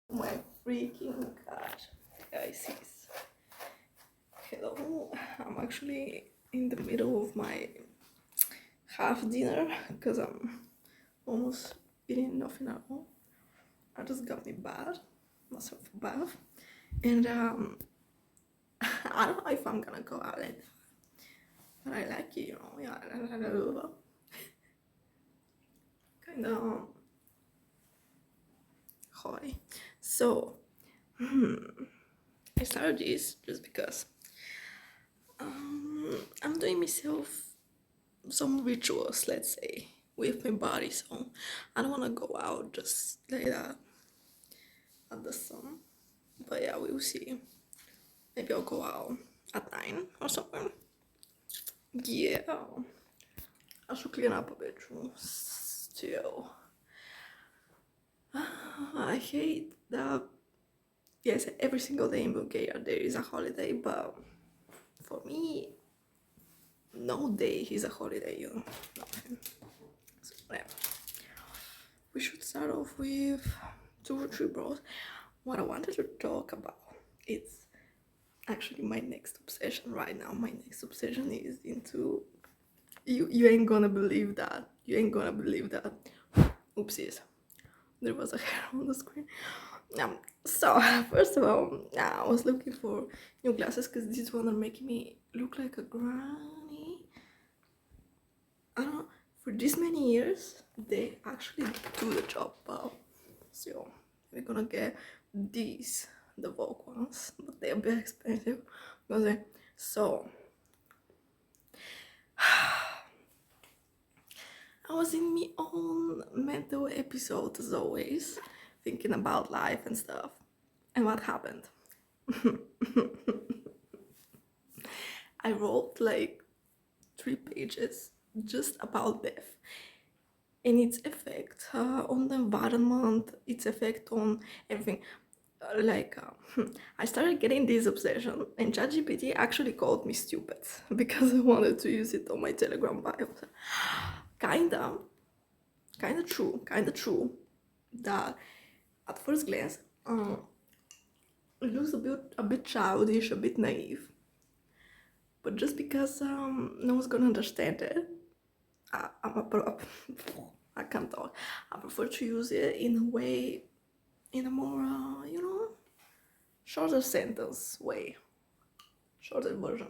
My freaking god, guys, hello. I'm actually in the middle of my half dinner because I'm almost eating nothing at all. I just got myself a bath, and I don't know if I'm gonna go out like that, but I like it, yeah, kind of hot. So, I started this just because I'm doing myself some rituals, let's say, with my body. So I don't want to go out just like that at the sun. But yeah, we'll see. Maybe I'll go out at 9 or something. Yeah, I should clean up a bit too. Still, I hate that. Yes, every single day in Bulgaria there is a holiday, but for me, no day is a holiday, Nothing. So, yeah. We should start off with 2 or 3 bros. What I wanted to talk about is actually my next obsession right now. My next obsession is into you ain't gonna believe that. You ain't gonna believe that. Oopsies. There was a hair on the screen. So first of all, I was looking for new glasses because these ones are making me look like a granny. I don't know, for this many years they actually do the job well. So we're gonna get these, the Vogue ones, but they're a bit expensive. So I was in my own mental episode as always, thinking about life and stuff. And what happened? I wrote like 3 pages just about death and its effect on the environment, its effect on everything. I started getting this obsession, and ChatGPT actually called me stupid because I wanted to use it on my Telegram bio. Kinda true. That at first glance, it looks a bit childish, a bit naive. But just because no one's gonna understand it, I can't talk. I prefer to use it in a way, in a more, shorter sentence way, shorter version.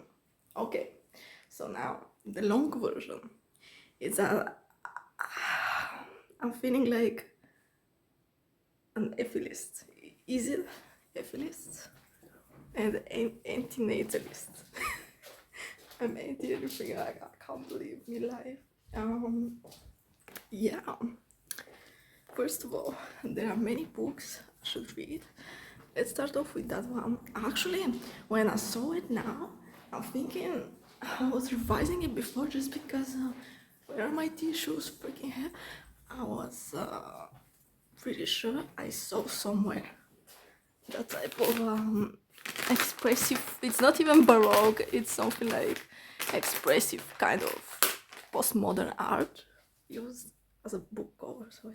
Okay, so now the long version is that I'm feeling like an efilist. Is it efilist? And antinatalist. I'm anti everything. I can't believe me life. Yeah. First of all, there are many books I should read. Let's start off with that one. Actually, when I saw it now, I'm thinking I was revising it before just because where are my tissues? Freaking hell. I was pretty sure I saw somewhere that type of expressive, it's not even baroque, it's something like expressive kind of postmodern art used as a book cover. So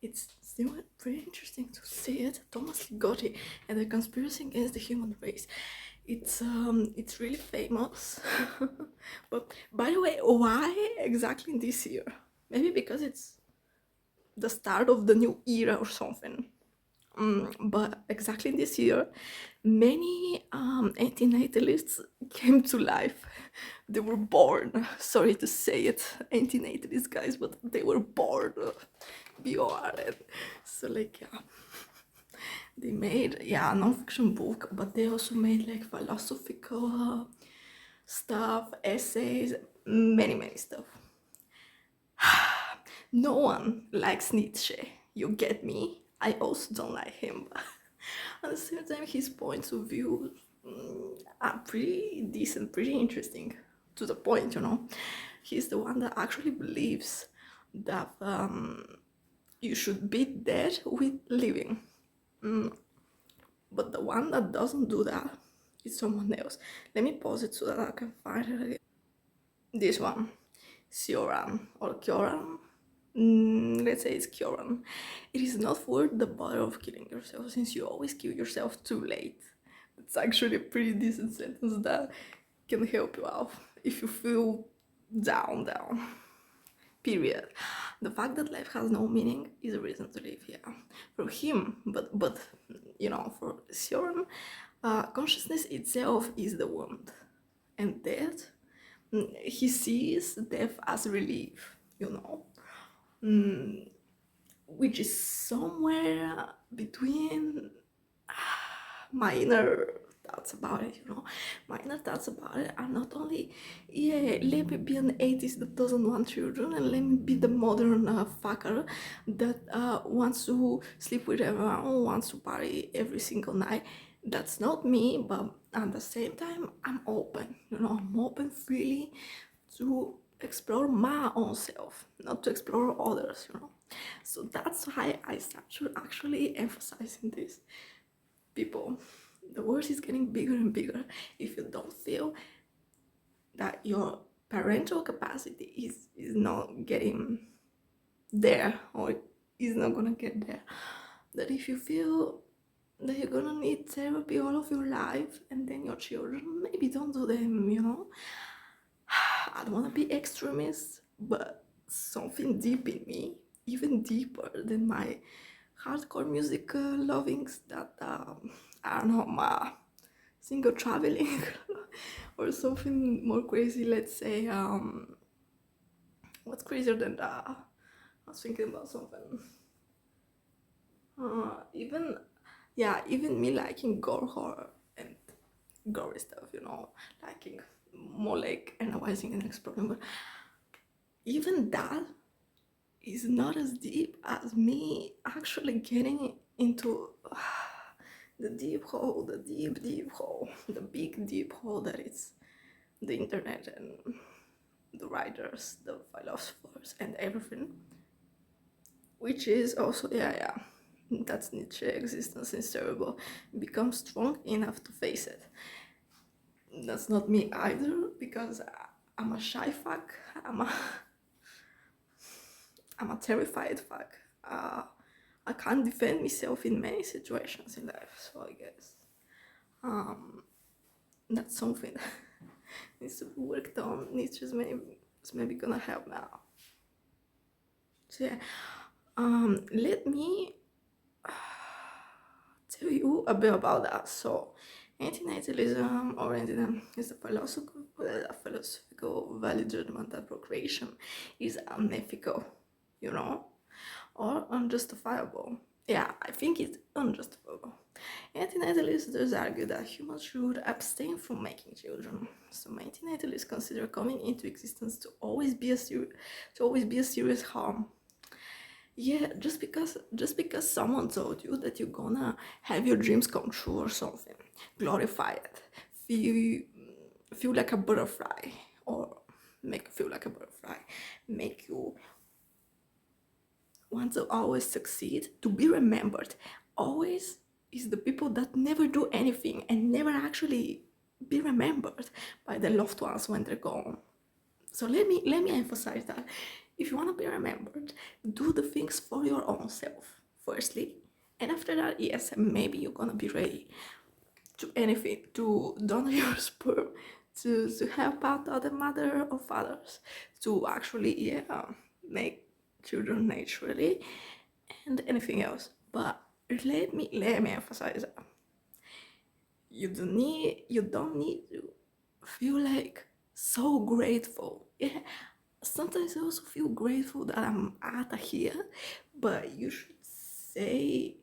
it's still pretty interesting to see it. Thomas Ligotti and the Conspiracy Against the Human Race. It's really famous. But by the way, why exactly this year? Maybe because it's the start of the new era or something. But exactly this year, many antinatalists came to life. They were born. Sorry to say it, antinatalist guys, but they were born. B-O-R-N. So yeah, they made a non-fiction book, but they also made like philosophical stuff, essays, many stuff. No one likes Nietzsche. You get me? I also don't like him, but at the same time, his points of view are pretty decent, pretty interesting, to the point, He's the one that actually believes that you should beat dead with living. But the one that doesn't do that is someone else. Let me pause it so that I can find it again. This one, Sioran or Kioran. let's say it's Kieran, it is not worth the bother of killing yourself since you always kill yourself too late. It's actually a pretty decent sentence that can help you out if you feel down. Period. The fact that life has no meaning is a reason to live, yeah. For him, but you know, for Sioran, consciousness itself is the wound, and death, he sees death as relief, you know, which is somewhere between my inner thoughts about it, you know. My inner thoughts about it are not only, yeah, let me be an atheist that doesn't want children, and let me be the modern fucker that wants to sleep with everyone, wants to party every single night. That's not me, but at the same time, I'm open, you know, I'm open freely to explore my own self, not to explore others, you know. So that's why I started actually emphasizing this. People, the world is getting bigger and bigger. If you don't feel that your parental capacity is not getting there, or is not gonna get there, that if you feel that you're gonna need therapy all of your life, and then your children, maybe don't do them, you know. I don't want to be extremist, but something deep in me, even deeper than my hardcore music lovings, that I don't know, my single traveling or something more crazy. Let's say, what's crazier than that? I was thinking about something. Even, yeah, even me liking gore horror and gory stuff, you know, liking more like analyzing and exploring, but even that is not as deep as me actually getting into the deep hole, the deep hole, the big deep hole that is the internet and the writers, the philosophers, and everything. Which is also, yeah, that's Nietzsche, existence is terrible. Become strong enough to face it. That's not me either, because I'm a shy fuck. I'm a terrified fuck. I can't defend myself in many situations in life, so I guess that's something that needs to be worked on. Nietzsche's maybe gonna help now. So yeah, let me tell you a bit about that. So, antinatalism or antinatalism is a philosophical value judgment that procreation is unethical, you know, or unjustifiable. Yeah, I think it's unjustifiable. Antinatalists argue that humans should abstain from making children. Some antinatalists consider coming into existence to always be a serious harm. Yeah, just because someone told you that you're gonna have your dreams come true or something, glorify it, feel like a butterfly, or make you feel like a butterfly, make you want to always succeed, to be remembered. Always is the people that never do anything and never actually be remembered by their loved ones when they're gone. So let me emphasize that if you want to be remembered, do the things for your own self firstly, and after that, yes, maybe you're gonna be ready to anything, to donate your sperm, to help out other mother or fathers, to actually make children naturally, and anything else. But let me emphasize that you don't need to feel like so grateful. Yeah, sometimes I also feel grateful that I'm out of here, but you should say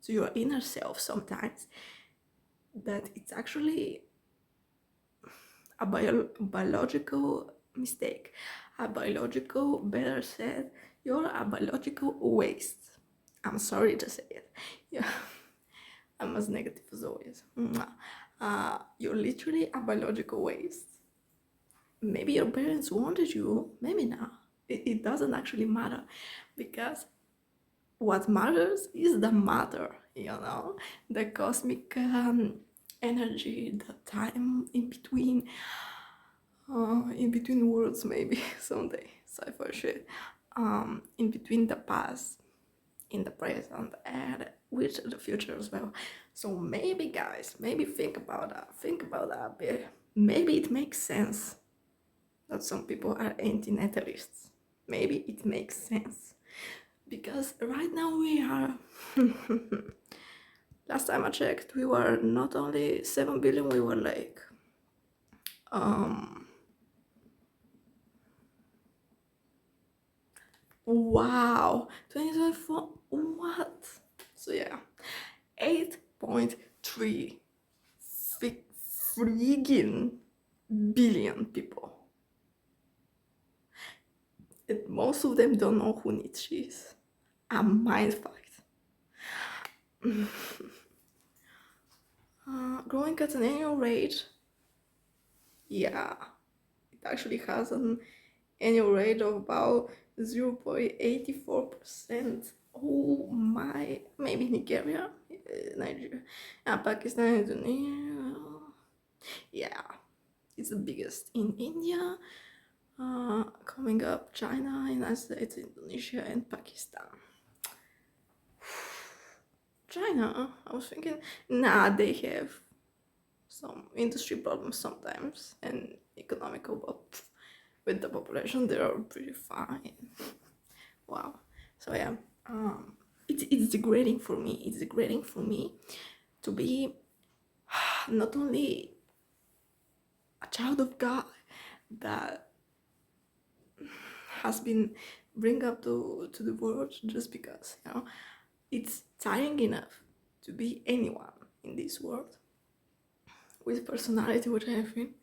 to your inner self sometimes that it's actually a biological mistake, a biological, better said, you're a biological waste. I'm sorry to say it. Yeah, I'm as negative as always. You're literally a biological waste. Maybe your parents wanted you, maybe not. It doesn't actually matter, because what matters is the matter, you know, the cosmic energy, the time in between worlds, maybe someday, sci-fi shit. in between the past, in the present, and with the future as well. So maybe, guys, maybe think about that bit. Maybe it makes sense that some people are antinatalists. Maybe it makes sense because right now we are last time I checked, we were not only 7 billion, we were like wow, 2024, what? So yeah, 8.3 friggin' billion people. And most of them don't know who Nietzsche is. A mind fact. Growing at an annual rate, yeah, it actually has an annual rate of about 0.84%. Oh my, maybe Nigeria, Nigeria, Pakistan, Indonesia. Yeah, it's the biggest in India. Coming up, China, United States, Indonesia, and Pakistan. China, I was thinking, nah, they have some industry problems sometimes and economical, but with the population, they are pretty fine. Wow. So yeah, it's degrading for me. It's degrading for me to be not only a child of God that has been bring up to the world just because, you know, it's tiring enough to be anyone in this world with personality, with everything,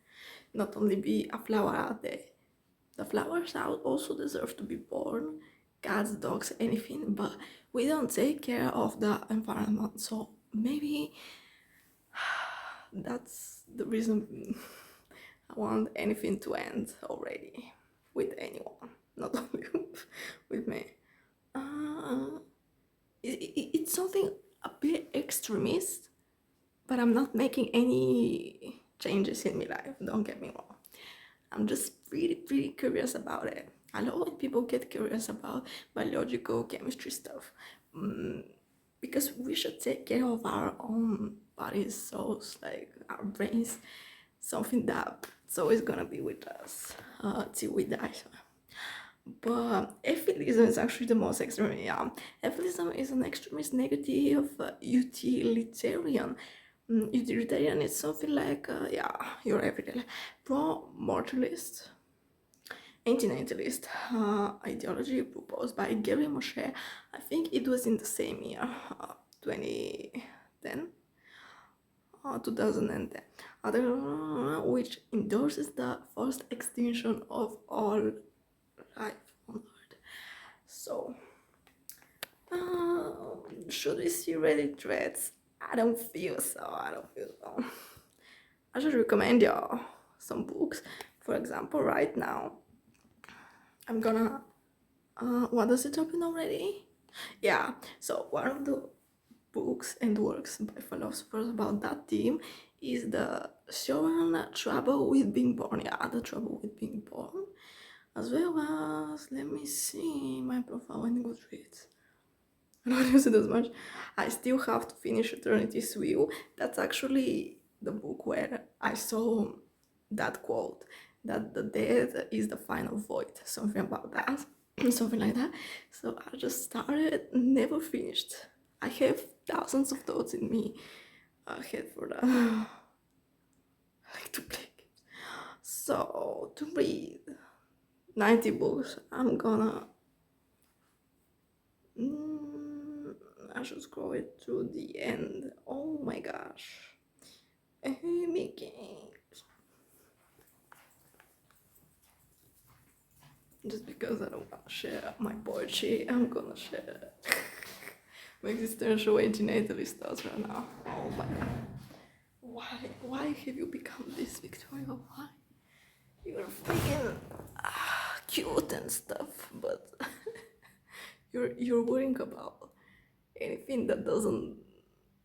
not only be a flower out there. The flowers out also deserve to be born, cats, dogs, anything, but we don't take care of the environment. So maybe that's the reason I want anything to end already with anyone, not only with me. It's something a bit extremist, but I'm not making any changes in my life, don't get me wrong. I'm just pretty curious about it. I love when people get curious about biological chemistry stuff, because we should take care of our own bodies, souls, like our brains, something that's always gonna be with us till we die. But efilism is actually the most extreme. Yeah, efilism is an extremist negative utilitarian. Utilitarian is something like yeah, your everyday life. Pro-mortalist, antinatalist ideology proposed by Gary Moshe. I think it was in the same year, 2010. 2010, which endorses the forced extinction of all life on Earth. So, should we see Reddit threads? I don't feel so. I should recommend y'all some books. For example, right now, I'm gonna. What does it open already? Yeah. So one of the books and works by philosophers about that theme is the Showan Trouble with Being Born. Yeah, the Trouble with Being Born, as well as, let me see, my profile in Goodreads. I don't use it as much. I still have to finish Eternity's Wheel. That's actually the book where I saw that quote that the death is the final void, something about that, something like that. So I just started, never finished. I have thousands of thoughts in me ahead for that. I like to play games. So to read 90 books, I'm gonna I should scroll it to the end. Oh my gosh. Hey, Mickey. Just because I don't want to share my poetry, I'm gonna share my existential antinatalist thoughts right now. Oh my god. Why have you become this, Victoria? Why? You're freaking cute and stuff, but you're worrying about anything that doesn't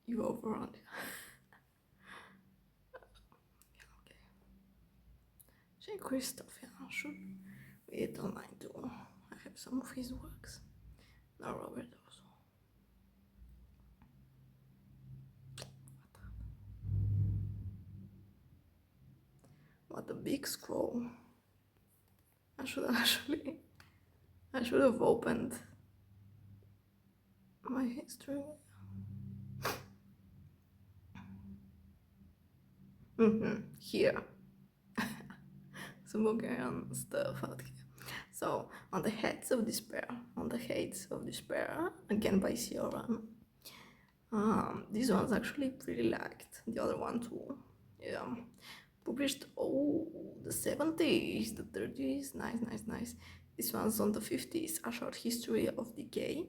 you over on. Okay. Jane Christoph, yeah, should read it online too. I have some of his works. Now Robert also. What a big scroll. I should have opened my history. Here. Some Bulgarian stuff out here. So, on the Heights of Despair, again by Sioran. This one's actually pretty liked. The other one too. Yeah. Published, the 70s, the 30s. Nice. This one's on the 50s, A Short History of Decay.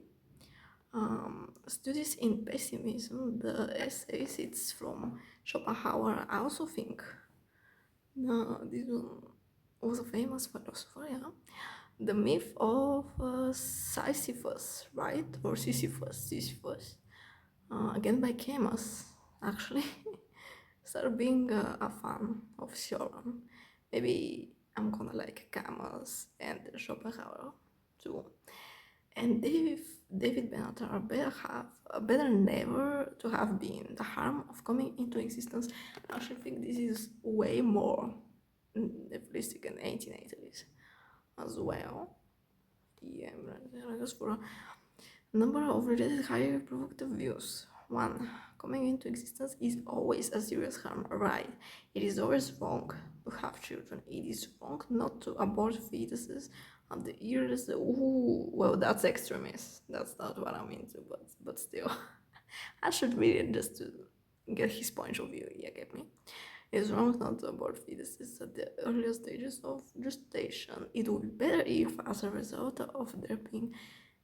Studies in Pessimism, the essays, it's from Schopenhauer. I also think this one was a famous philosopher, yeah. The myth of Sisyphus, right? Or Sisyphus. Again by Camus, actually. Started being a fan of Sioran. Maybe I'm gonna like Camus and Schopenhauer too. And David Benatar better never to have been. The harm of coming into existence. I actually think this is way more nihilistic and antinatalist as well. Yeah, just for a number of related highly provocative views. 1. Coming into existence is always a serious harm, right? It is always wrong to have children. It is wrong not to abort fetuses at the ears. Ooh, well, that's extremist. That's not what I'm into, but still. I should read it just to get his point of view, yeah, get me? It is wrong not to abort fetuses at the earliest stages of gestation. It would be better if, as a result of there being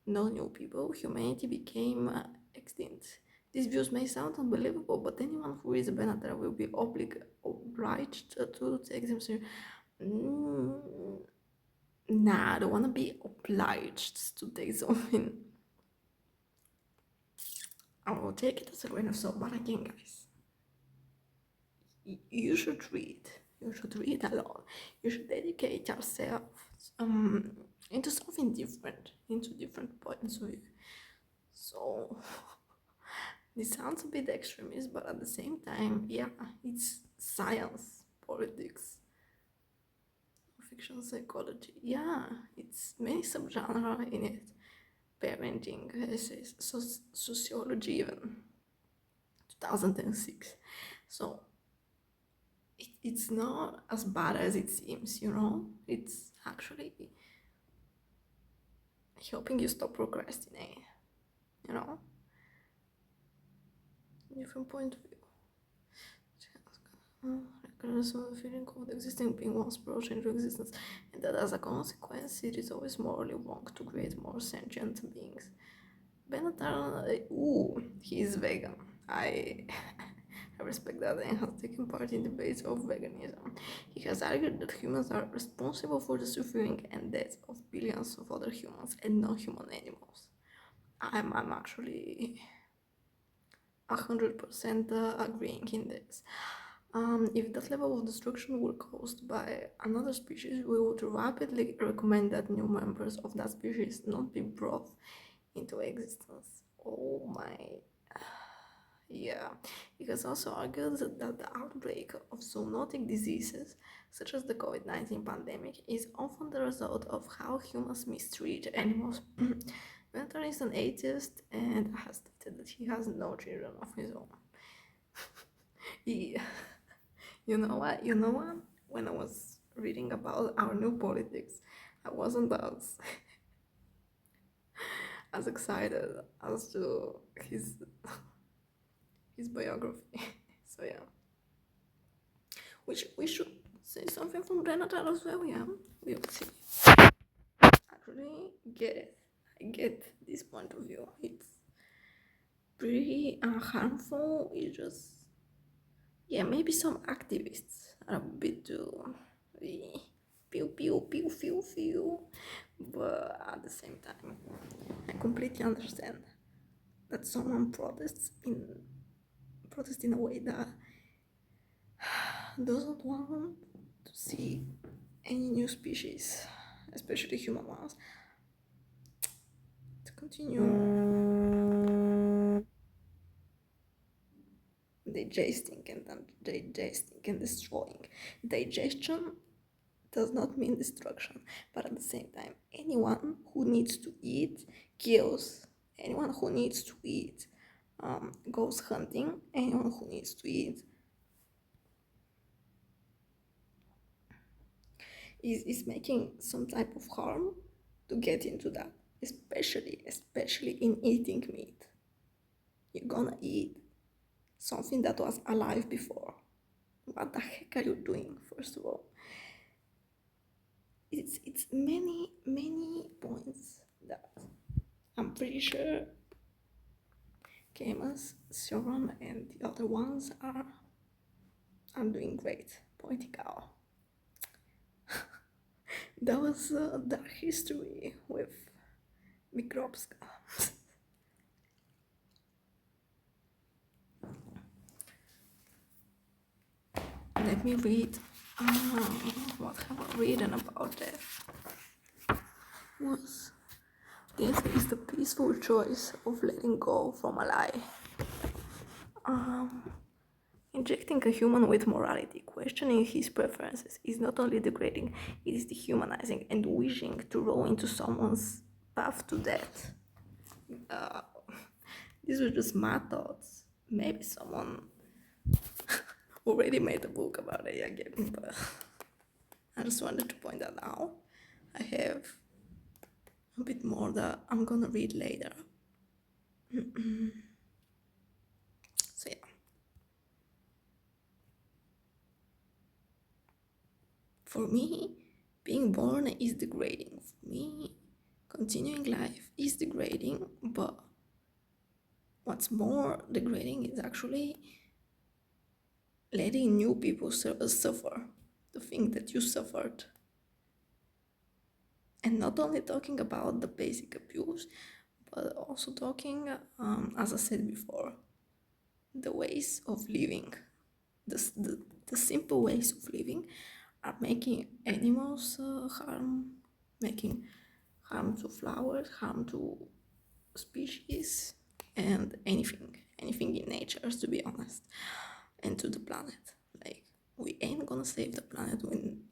no new people, humanity became extinct. These views may sound unbelievable, but anyone who reads Benatar will be obliged to take them seriously. Nah, I don't want to be obliged to take something. I will take it as a grain of salt, but again, guys, you should read. You should read a lot. You should dedicate yourself into something different, into different points of view. So, this sounds a bit extremist, but at the same time, yeah, it's science, politics, fiction, psychology. Yeah, it's many subgenre in it. Parenting, essays, sociology even. 2006. So it's not as bad as it seems, It's actually helping you stop procrastinating, Different point of view. Recognition of the feeling of the existing being once brought into existence, and that as a consequence, it is always morally wrong to create more sentient beings. Benatar, he is vegan. I respect that and has taken part in debates of veganism. He has argued that humans are responsible for the suffering and death of billions of other humans and non-human animals. I'm actually 100% agreeing in this. If that level of destruction were caused by another species, we would rapidly recommend that new members of that species not be brought into existence. Oh my. Yeah, it has also argued that the outbreak of zoonotic diseases, such as the COVID-19 pandemic, is often the result of how humans mistreat animals. Mentor is an atheist and has stated that he has no children of his own. Yeah. You know what? When I was reading about our new politics, I wasn't as excited as to his biography. So yeah, we should say something from Renato as well. Yeah, we will see. Actually, I get this point of view. It's pretty harmful. It's just, yeah, maybe some activists are a bit too pew, but at the same time, I completely understand that someone protests in a way that doesn't want to see any new species, especially human ones, continue digesting and digesting and destroying. Digestion does not mean destruction, but at the same time, anyone who needs to eat kills. Anyone who needs to eat goes hunting. Anyone who needs to eat is making some type of harm to get into that, especially in eating meat. You're gonna eat something that was alive before. What the heck are you doing, first of all? It's many points that I'm pretty sure Camus, Sioran, and the other ones are doing great pointing out. That was dark history with Mikropska. Let me read. What have I written about death? Death is the peaceful choice of letting go from a lie. Injecting a human with morality, questioning his preferences, is not only degrading, it is dehumanizing and wishing to roll into someone's path to death. These were just my thoughts. Maybe someone already made a book about it again, but I just wanted to point that out. I have a bit more that I'm gonna read later. So yeah. For me, being born is degrading. For me, continuing life is degrading, but what's more degrading is actually letting new people suffer the thing that you suffered. And not only talking about the basic abuse, but also talking, as I said before, the ways of living, the simple ways of living are making animals harm, making harm to flowers, harm to species, and anything in nature, to be honest, and to the planet. Like, we ain't gonna save the planet when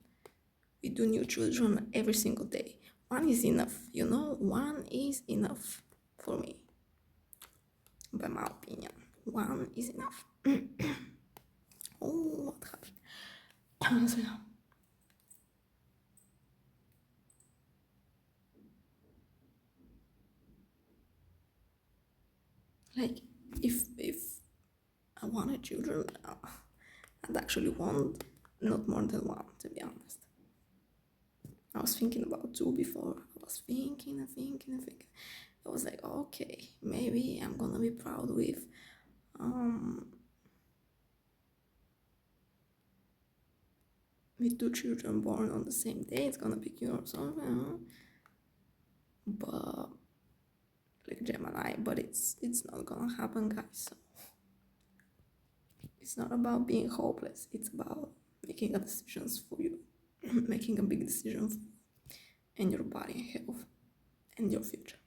we do new children every single day. One is enough, one is enough for me, by my opinion. One is enough. Oh, what happened? So yeah. Like, if I wanted children, I'd actually want not more than one, to be honest. I was thinking about two before. I was thinking. I was like, okay, maybe I'm gonna be proud with two children born on the same day. It's gonna be cute or something. But like Gemini, but it's not gonna happen, guys. So it's not about being hopeless. It's about making a decisions for you, making a big decision for you and your body and health and your future.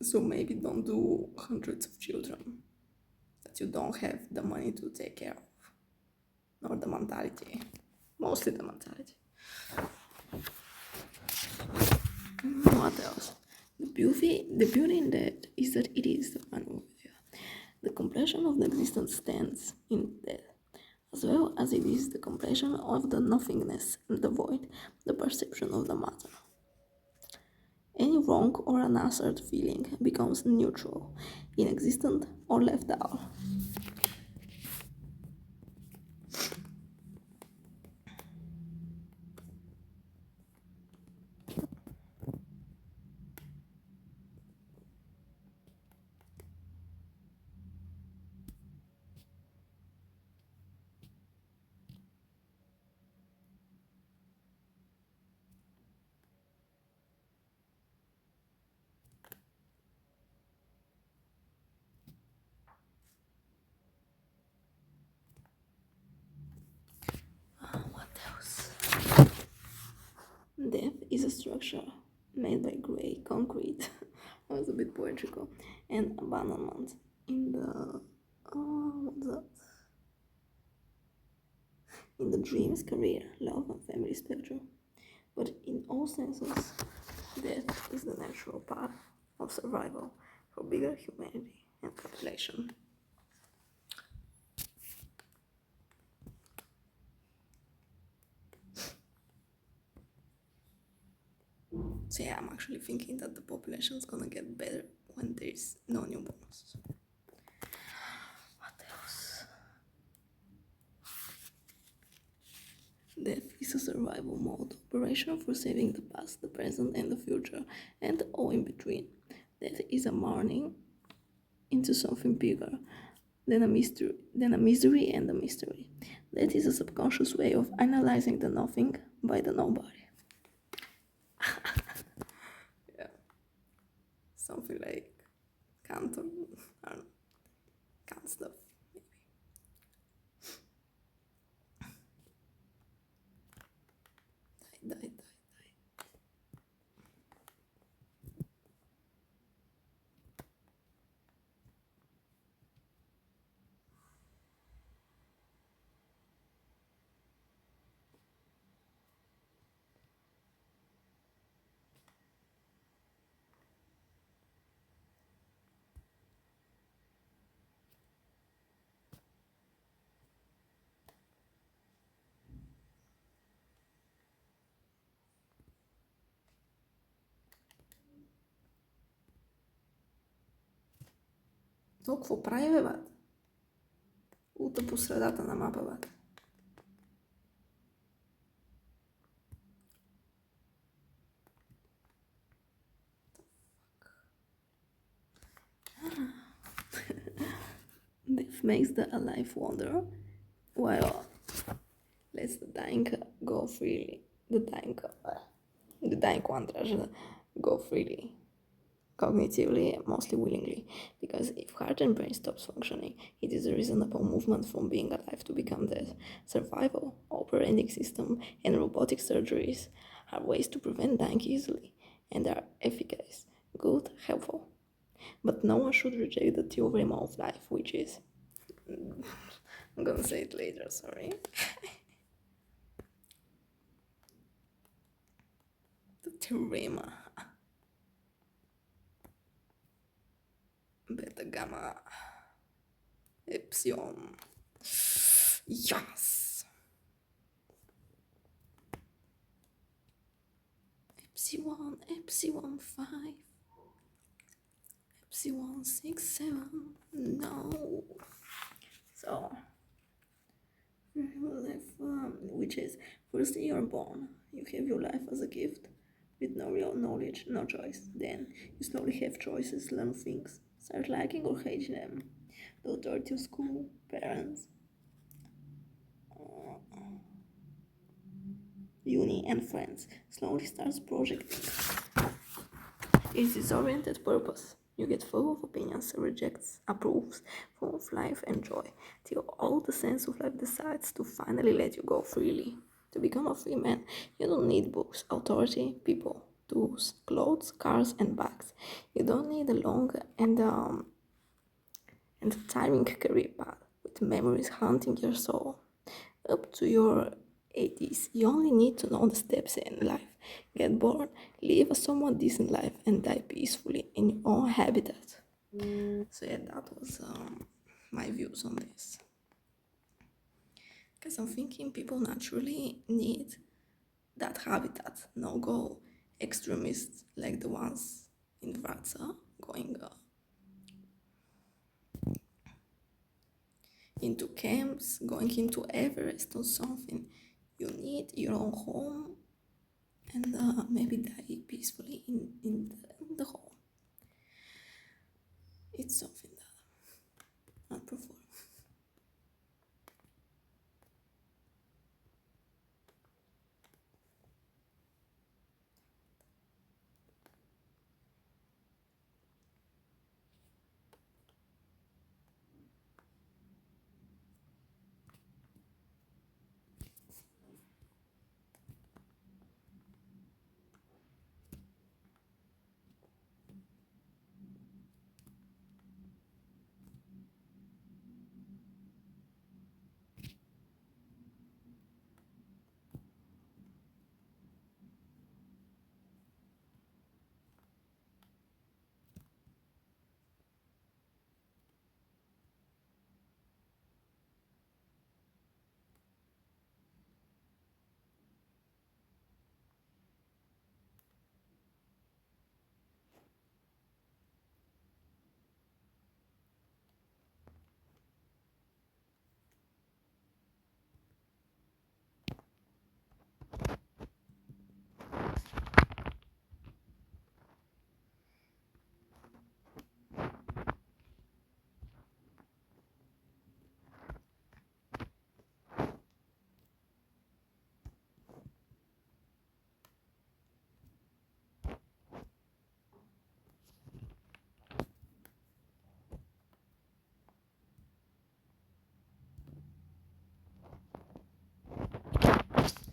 So maybe don't do hundreds of children that you don't have the money to take care of, nor the mentality, mostly the mentality. What else? The beauty in that is that it is the one with you. The compression of the existence stands in death, as well as it is the compression of the nothingness and the void, the perception of the matter. Any wrong or unanswered feeling becomes neutral, inexistent, or left out. and abandonment in the what's that? In the dreams, career, love, and family spectrum. But in all senses, death is the natural path of survival for bigger humanity and population. So yeah, I'm actually thinking that the population is gonna get better when there's no newborns. What else? Death is a survival mode, operational for saving the past, the present, and the future, and all in between. Death is a mourning into something bigger than a misery and a mystery. That is a subconscious way of analyzing the nothing by the nobody. Yeah, something like Kant or I don't know, Kant stuff. Die. Толкова прави, бе, бат. Ута по средата на мапа, бат. Death makes the alive wonder, while lets the dying go freely. The dying wonders go freely, cognitively, mostly willingly, because if heart and brain stops functioning, it is a reasonable movement from being alive to become dead. Survival, operating system, and robotic surgeries are ways to prevent dying easily, and are efficacious, good, helpful. But no one should reject the theorem of life, which is... I'm gonna say it later, sorry. The theorem. Beta, gamma, epsilon. Yes! Epsilon 5. Epsilon 6, 7. No. So, which is, first you're born, you have your life as a gift, with no real knowledge, no choice. Then you slowly have choices, learn things, start liking or hating them. The authority of school, parents, uni, and friends slowly starts projecting its disoriented purpose. You get full of opinions, rejects, approves, full of life and joy, till all the sense of life decides to finally let you go freely. To become a free man, you don't need books, authority, people, tools, clothes, cars, and bags. You don't need a long and tiring career path with memories haunting your soul. Up to your 80s, you only need to know the steps in life. Get born, live a somewhat decent life, and die peacefully in your own habitat. So yeah, that was my views on this. Because I'm thinking people naturally need that habitat, no go extremists like the ones in Vratsa going into camps, going into Everest or something. You need your own home and maybe die peacefully in the home. It's something that I prefer.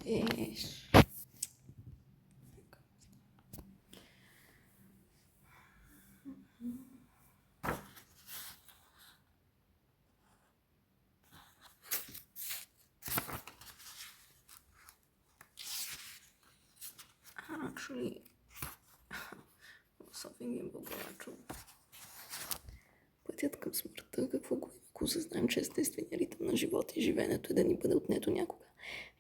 es... Actually, something important. Пътят към смъртта, какво го има, ако осъзнаем, че естественият ритъм на живота и живеенето е да ни бъде отнето някога.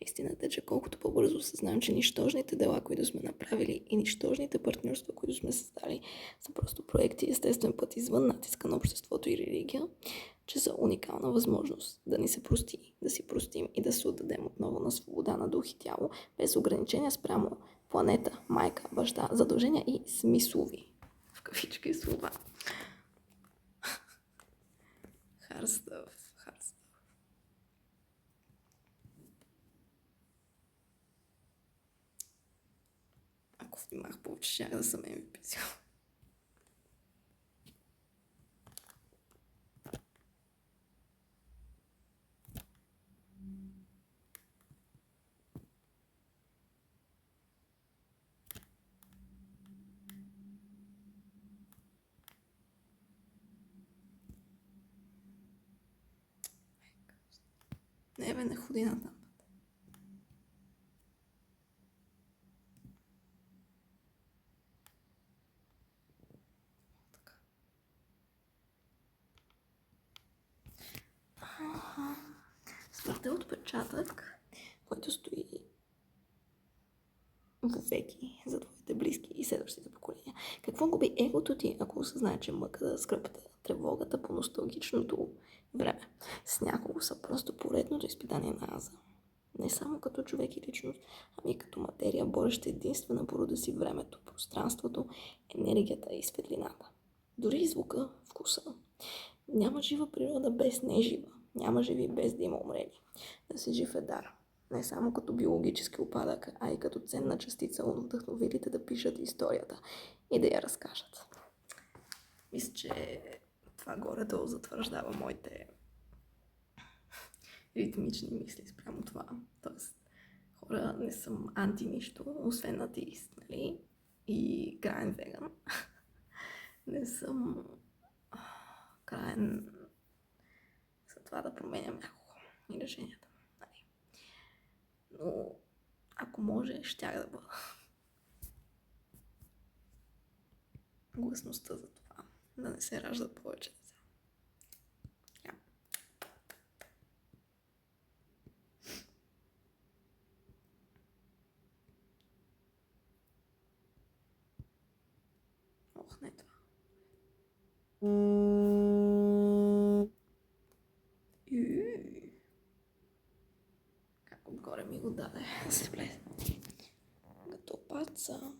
Истината е, че колкото по-бързо осъзнаем, че нищожните дела, които сме направили и нищожните партньорства, които сме създали, са просто проекти и естествен път извън натиска на обществото и религия, че са уникална възможност да ни се прости, да си простим и да се отдадем отново на свобода на дух и тяло, без ограничения спрямо планета, майка, баща, задължения и смислови, в кавички, слова. Hard stuff. Ако внимах повече, щях да съм MVP. Не, бе, не ходи натам. Смъртта е отпечатък, който стои вовеки за твоите близки и следващите поколения. Какво губи егото ти, ако осъзнае, че мъката, скръпта, тревогата по носталгичното време с някого са просто поредното изпитание на аза? Не само като човек и личност, ами и като материя, бореща единствена по рода си времето, пространството, енергията и светлината. Дори и звука, вкуса. Няма жива природа без нежива. Няма живи без да има умрели. Да си жив е дар. Не само като биологически опадък, а и като ценна частица от вдъхновилите да пишат историята и да я разкажат. Мисля, че това горе-долу затвърждава моите ритмични мисли спрямо това. Тоест, хора, не съм анти-нищо, освен атеист, нали? И краен веган. Не съм краен за това да променям някого и решенията. Нали? Но ако може, щях да бъда. Гласността за това да не се раждат повече деца. Ох, не това. Как отгоре ми го даде да се влезе. Като паца.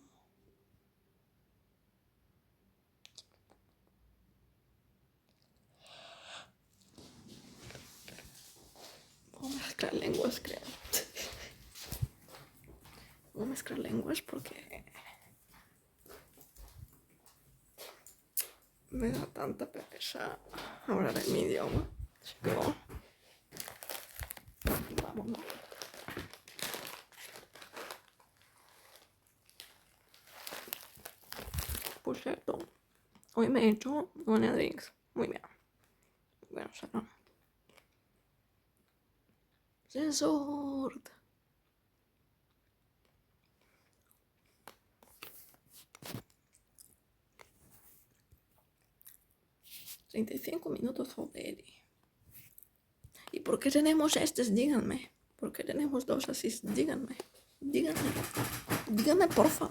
Vamos a mezclar lenguas, creo. Vamos a mezclar lenguas porque me da tanta pereza hablar en mi idioma. Así que vámonos. Por cierto, hoy me he hecho una drinks. Muy bien. Bueno, será. Sensord. 35 minutos, joder. ¿Y por qué tenemos estos? Díganme. ¿Por qué tenemos dos así? Díganme. Díganme. Díganme, porfa.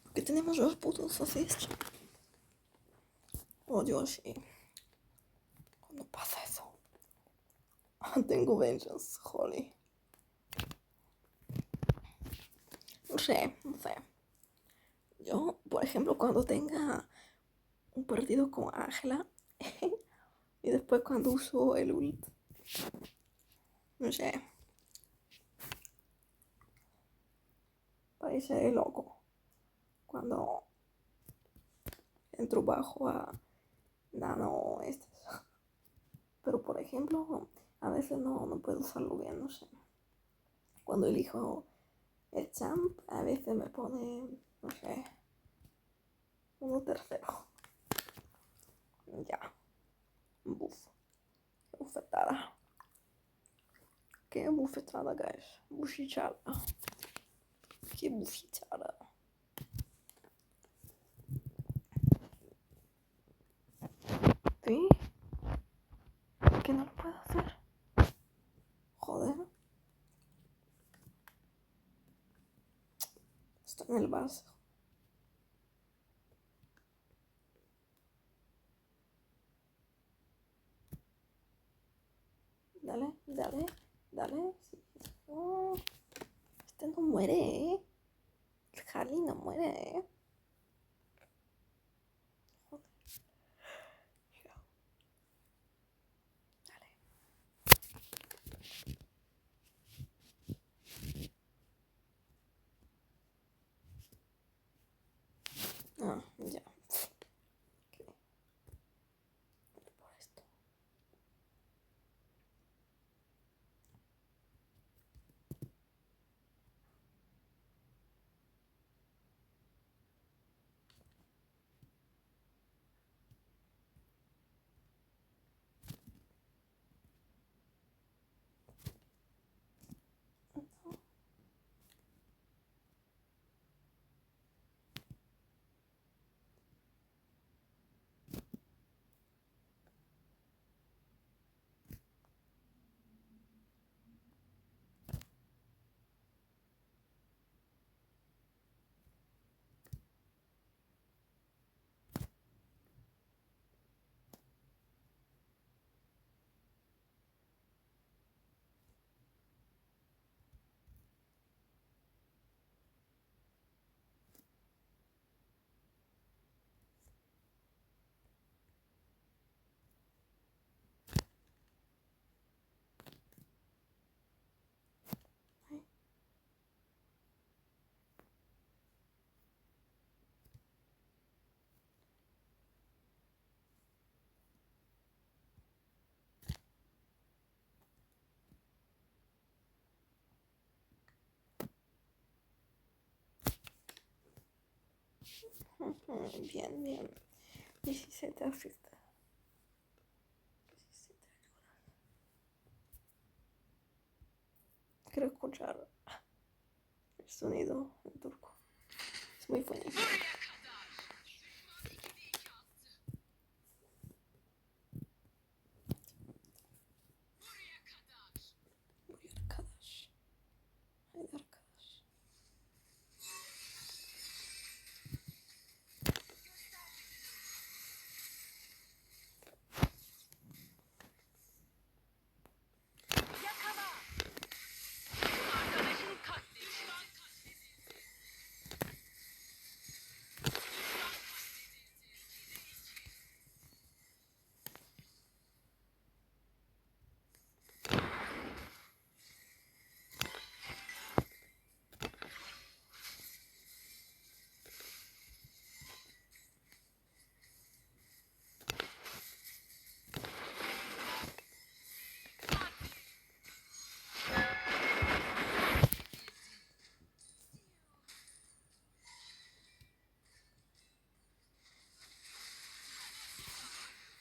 ¿Por qué tenemos dos putos así? Oh, Dios, sí. ¿Cuándo pasa eso? Tengo vengeance, holy. No sé. Yo, por ejemplo, cuando tenga un partido con Ángela y después cuando uso el ult, no sé, parece loco cuando entro bajo a nano pero por ejemplo a veces no puedo usarlo bien, no sé, cuando elijo El champ a veces me pone, no sé, uno tercero. Ya. Buf. Bufetada. Qué bufetada, guys. Buchichada. Qué buchichada. ¿Sí? ¿Que no lo puedo hacer? Joder. Estoy en el vaso. Dale, dale, dale. Sí. Oh, este no muere, ¿eh? El Harley no muere, ¿eh? Joder. Dale. Ah, ya. ¿Qué? Por esto. Ay. Bien, bien. 17 afecta. 17 ayuda. Quiero escuchar el sonido en turco. Es muy bonito. Buraya arkadaş. Haydi arkadaş.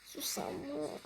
Susamlı.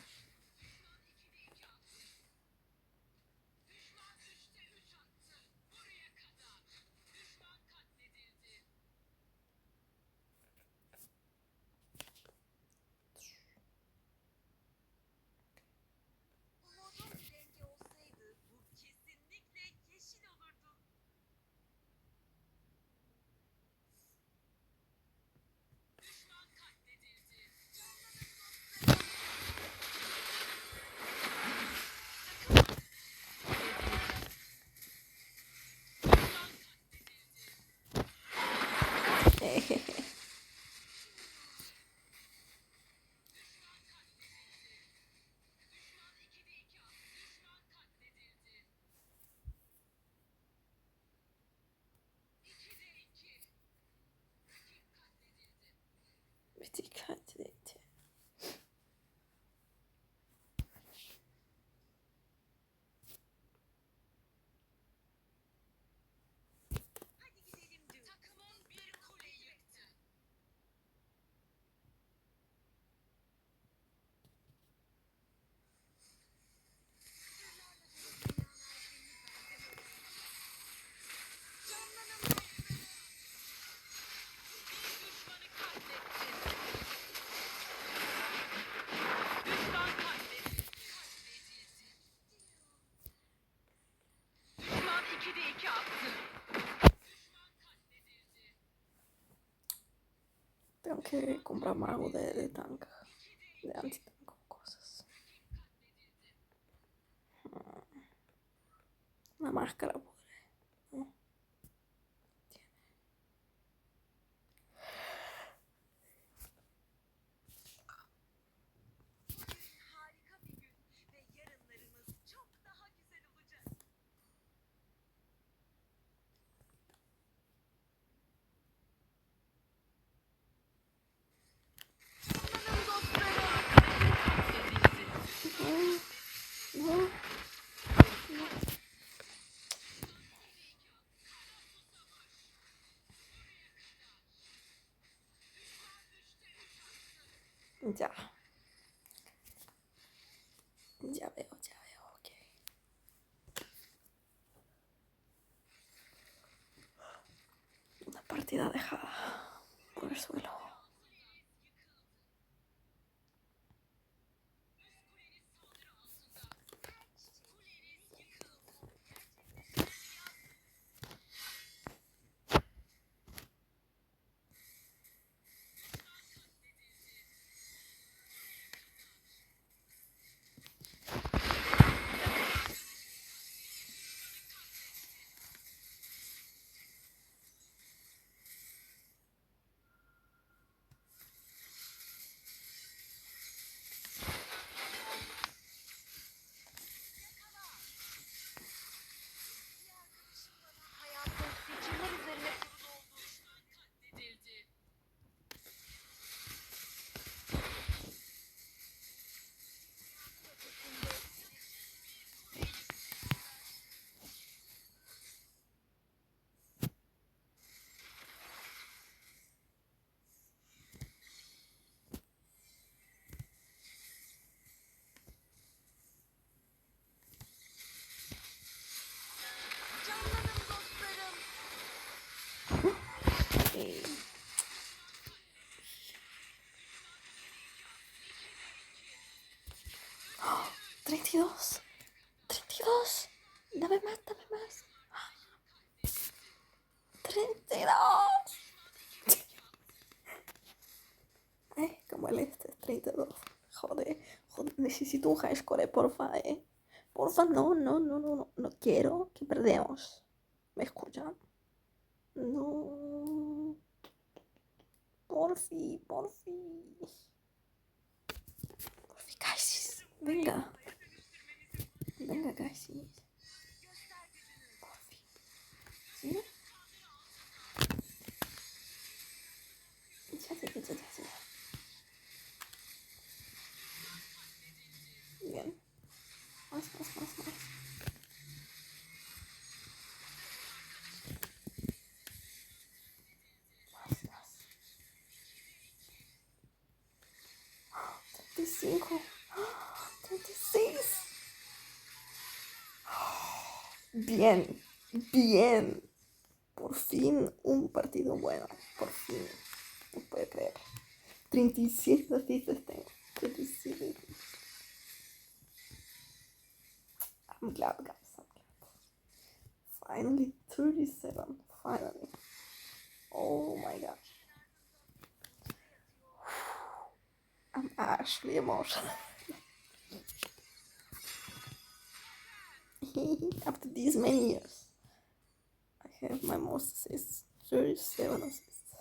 Bir dikkat etti. que compramos algo de tanque, de antitanque o cosas. Una máscara podré, ¿no? No, no. Ya. Ya veo, ok. Una partida dejada por el suelo. Okay. 32. 32. Dame más. 32. Como el 32. Joder, necesito un high score, porfa, Porfa, no quiero que perdemos. ¿Me escuchan? No. Porfi, Kaisis. Venga, Kaisis. Porfi. ¿Sí? Ya. Bien. Más. Más. 35. 36. Bien. Por fin un partido bueno. Por fin. No puedo creer. 37 assistants tengo. 37. I'm glad, guys. I'm glad. Finally, 37. Finally. Oh my god. I'm actually emotional. After these many years, I have my most assists. 37 assists.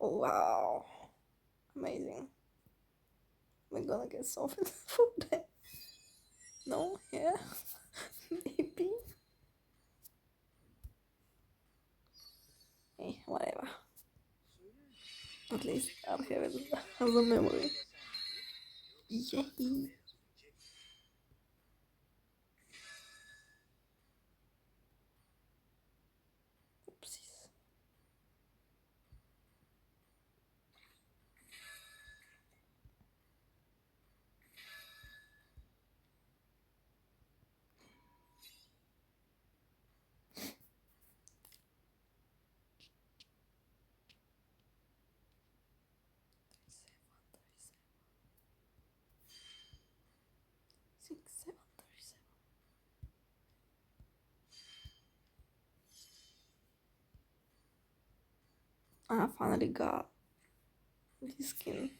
Oh, wow. Amazing. We're gonna get something for that. No? Yeah? Maybe? Hey, whatever. At least I'll have it as a memory. Yay! Oopsies. Six, seven, 37. I finally got Diskin.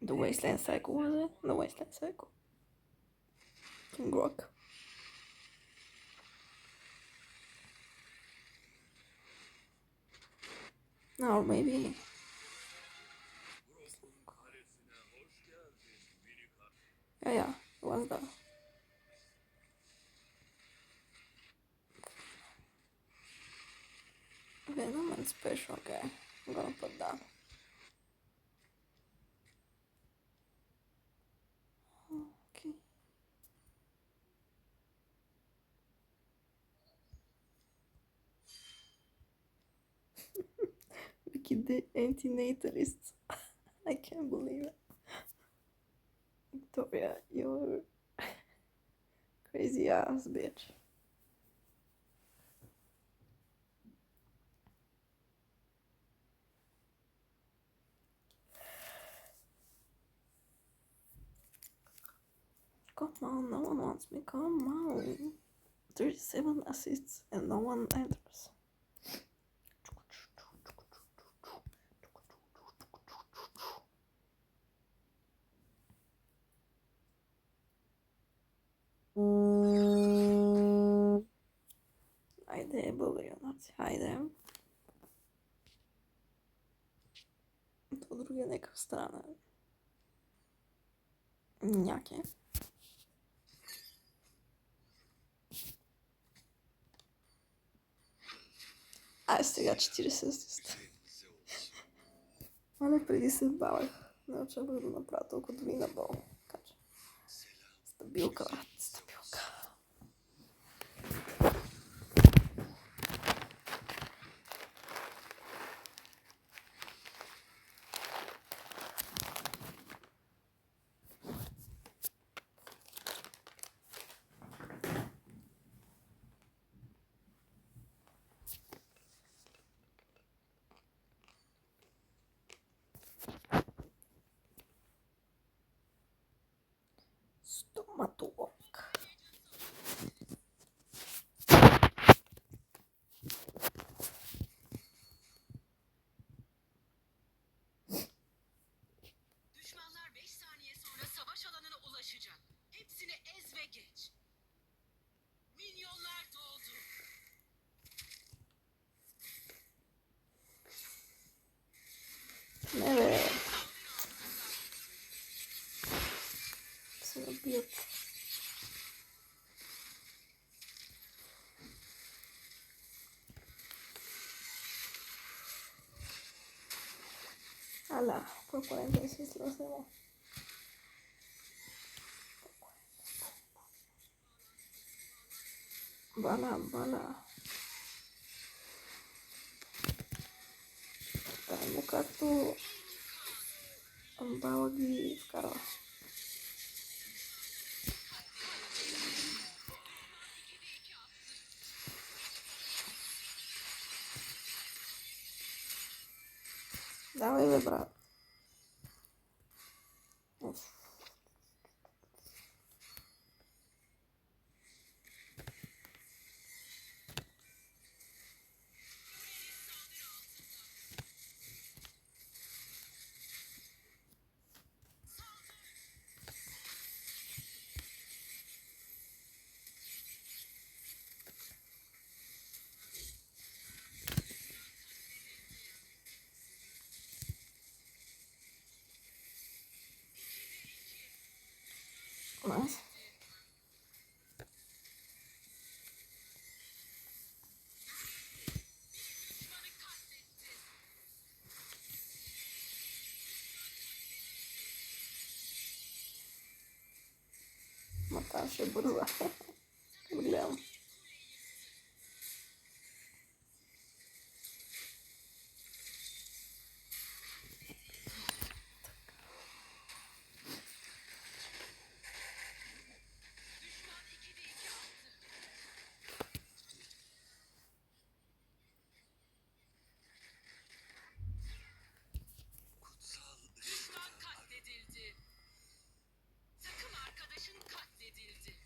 The Wasteland Cycle, was it? The Wasteland Cycle. King Rock. No, maybe. Yeah, it was the Venom and Special. Okay, I'm gonna put that. Okay. Look at the antinatalists. I can't believe it. Victoria, you're crazy ass bitch. Come on, no one wants me. Come on. 37 assists and no one enters. Haydi buluyorlar. Haydi. To drugie neka strana. Jakie? A z tego 400 jest. Ale pridi se bavah. Ne očekujem napraviti toliko dvina bo. Kaže. Stabilka. Stomatolog. Düşmanlar 5 saniye sonra savaş alanına ulaşacak. Hepsini ez ve geç. Milyonlar doldu. Evet. Sonra bir Ala, por 46 lo hacemos. Bala. Tayo ka to. Ang bawag ni Karo. Dawaj wybrat. Nice. Matar się burwa. Wyglądam. Düşman katledildi. Takım arkadaşın katledildi.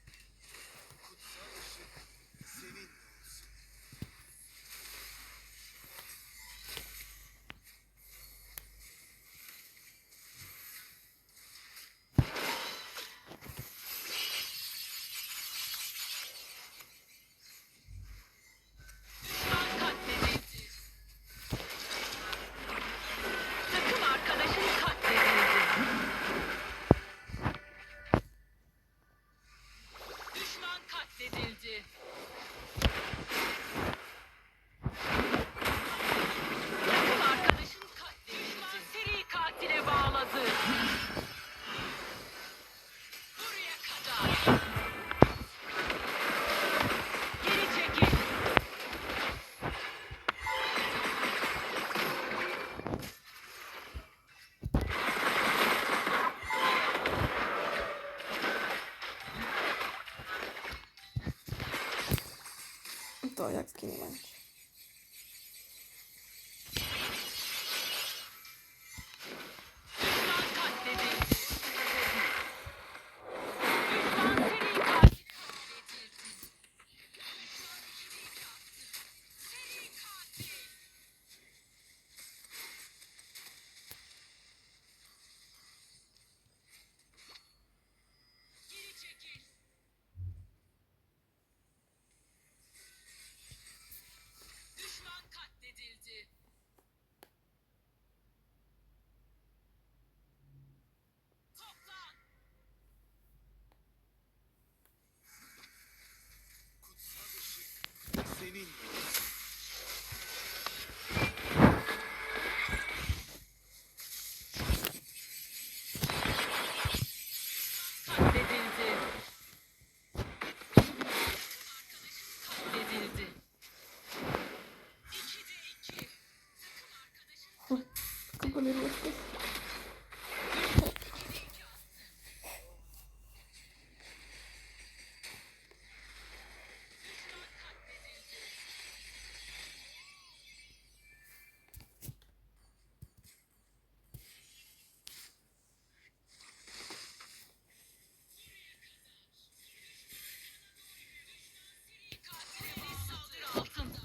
той як скини менче. Düşman katledildi. Toplan. Kutsal ışık senin. Katledildi. Katledildi. 2'de 2. Takım arkadaşın Kabul ediyorsun. katilleri saldırı altında.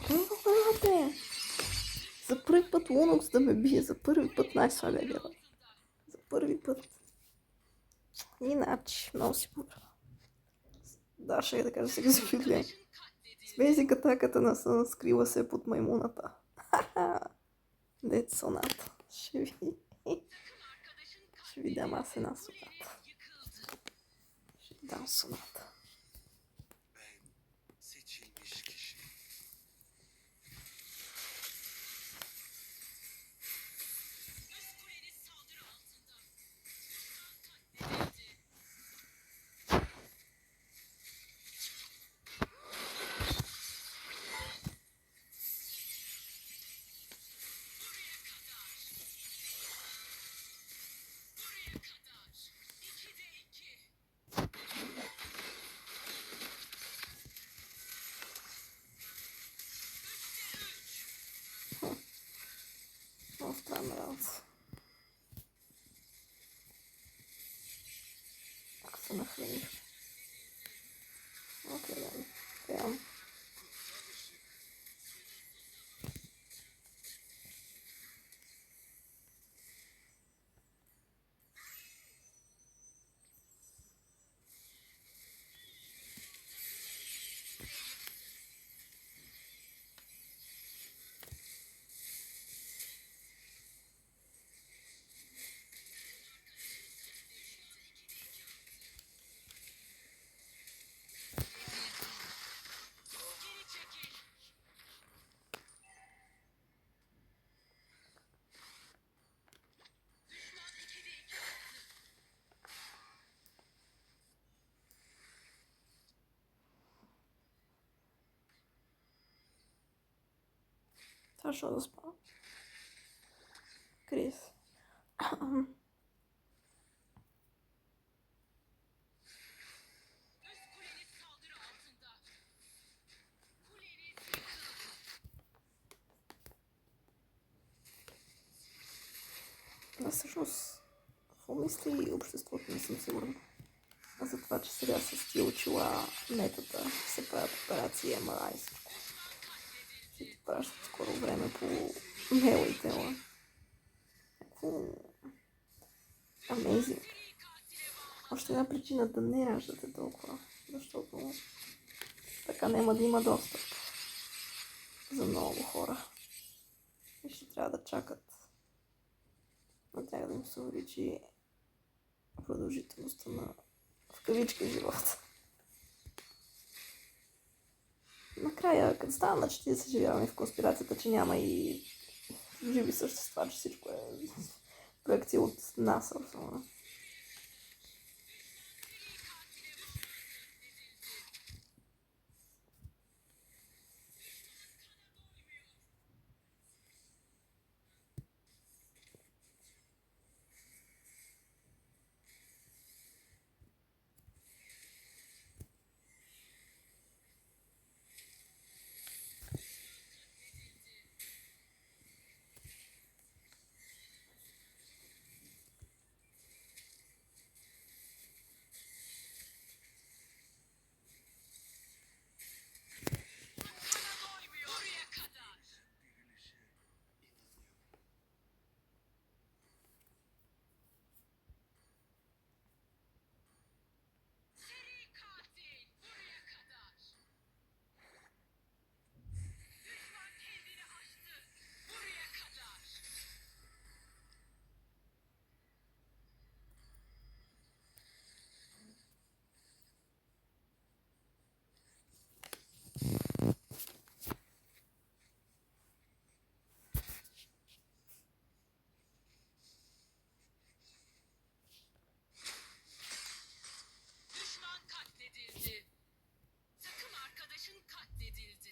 İnananlarındır. Ти? За първи път Лунокс да ме бие, за първи път най-слабия герой. За първи път. Иначе, много си побра. Да, ще да кажа сега за Библия. С бейзик атаката на сън скрила се под маймуната. Дет соната. Ще ви... Ще ви дам аз една соната. Ще ви дам соната. Ben seçilmiş kişi. Üst kuleniz saldırı altında. Düşman katledildi. Buraya kadar. Buraya kadar. 2'de 2. Много странна работа. Ако се нахраних. Окей, да. Приемам. Geri çekil. Düşman 2'de 2 attı. Това ще да спа. Крис. Üst kuleniz saldırı altında. Kuleniz yıkıldı. Да, всъщност, какво мисли обществото, не съм сигурна. А за това, че сега с тия очила метата се правят операции МРА и всичко. Ще ти пращат скоро време по мейла и тела. Някакво... Amazing. Още една причина да не раждате толкова, защото така няма да има достъп за много хора. И ще трябва да чакат на тях да им се увеличи продължителността на в кавички живота. Накрая, като стана на 40, живяваме в конспирацията, че няма и живи същества, че всичко е проекция от НАСА. Особено. Buraya kadar. Dirilişe inanıyorum. Seri katil. Buraya kadar. Düşman kendini aştı. Buraya kadar. Düşman katledildi. Takım arkadaşın katledildi.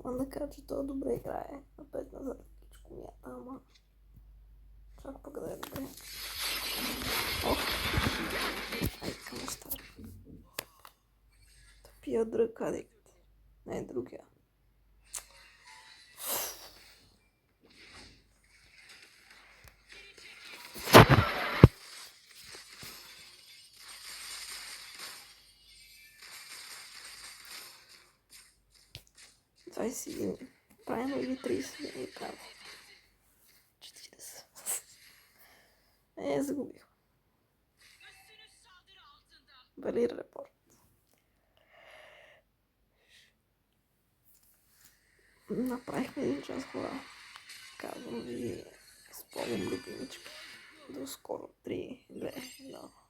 Он да кажа, че той добре играе. Опет назад всичко мята, ама... Чак пък да е добре. Ох! Ай, към остар. Тъпия дръг адикт. Не, другия. Двайсет правилно или 30 не правилно. 40. Загубих. Üstünüz saldırı altında. Вали репорт. Направихме един час хора. Казвам ви, спомням любимички. До скоро. 3, 2, 1.